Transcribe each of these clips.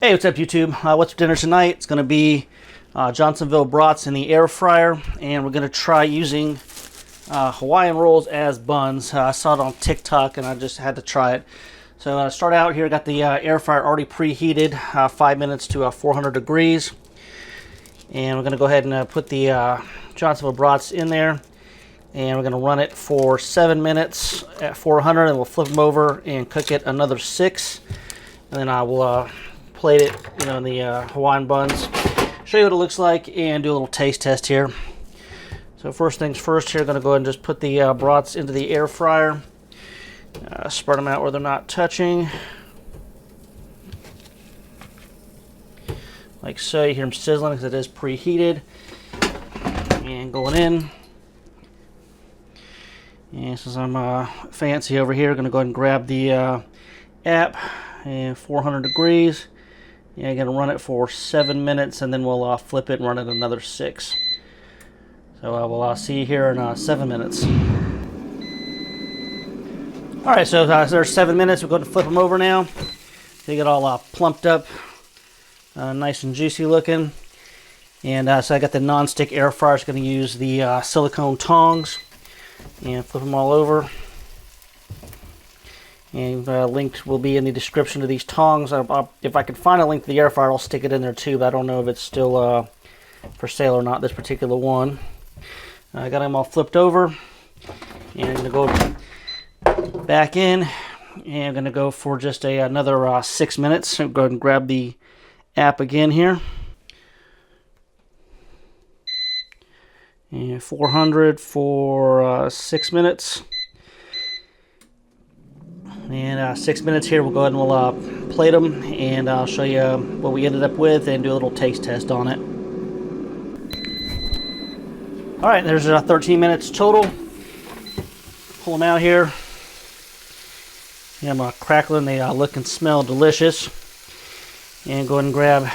Hey, what's up YouTube? What's for dinner tonight? It's going to be Johnsonville brats in the air fryer, and we're going to try using Hawaiian rolls as buns. I saw it on TikTok and I just had to try it. So start out here, got the air fryer already preheated, 5 minutes to 400 degrees. And we're going to go ahead and put the Johnsonville brats in there. And we're going to run it for 7 minutes at 400, and we'll flip them over and cook it another 6. And then I will plate it, in the Hawaiian buns. Show you what it looks like and do a little taste test here. So first things first here, going to go ahead and just put the brats into the air fryer. Spread them out where they're not touching. Like so. You hear them sizzling because it is preheated. And going in. And since I'm fancy over here, I'm going to go ahead and grab the app and 400 degrees. Yeah, I'm going to run it for 7 minutes, and then we'll flip it and run it another 6. So we'll see you here in 7 minutes. All right, so there's 7 minutes. We're going to flip them over now. They get all plumped up, nice and juicy looking. And so I got the non-stick air fryer. It's going to use the silicone tongs and flip them all over. And link will be in the description to these tongs. If I can find a link to the air fryer, I'll stick it in there too, but I don't know if it's still for sale or not, this particular one. I got them all flipped over, and I'm going to go back in, and I'm going to go for just another 6 minutes. So go ahead and grab the app again here. And 400 for 6 minutes. And 6 minutes here, we'll go ahead and we'll plate them, and I'll show you what we ended up with and do a little taste test on it. All right, there's 13 minutes total. Pull them out here. Yeah, I'm crackling. They look and smell delicious. And go ahead and grab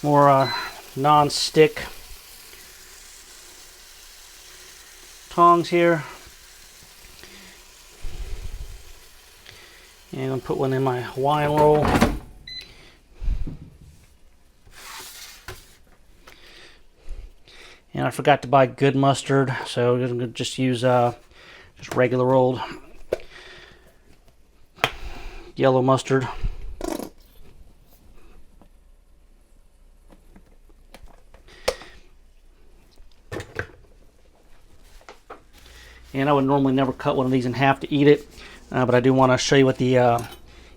more non-stick tongs here. And I'll put one in my Hawaiian roll. And I forgot to buy good mustard, so I'm going to just use just regular old yellow mustard. And I would normally never cut one of these in half to eat it. But I do want to show you what the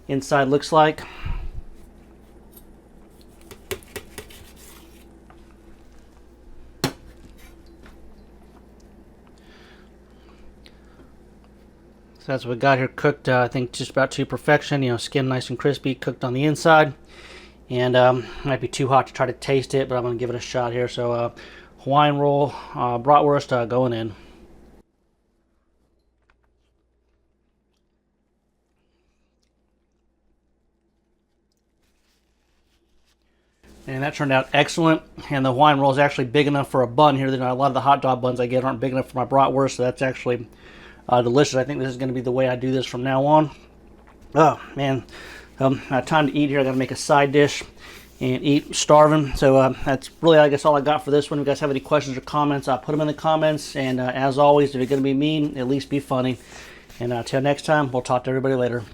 inside looks like. So that's what we got here, cooked I think just about to perfection. Skin nice and crispy, cooked on the inside. And might be too hot to try to taste it, but I'm going to give it a shot here. So Hawaiian roll, bratwurst going in. And that turned out excellent. And the Hawaiian roll is actually big enough for a bun here. A lot of the hot dog buns I get aren't big enough for my bratwurst, so that's actually delicious. I think this is going to be the way I do this from now on. Oh, man. Time to eat here. I got to make a side dish and eat. Starving. So that's really, I guess, all I got for this one. If you guys have any questions or comments, put them in the comments. And as always, if you're going to be mean, at least be funny. And until next time, we'll talk to everybody later.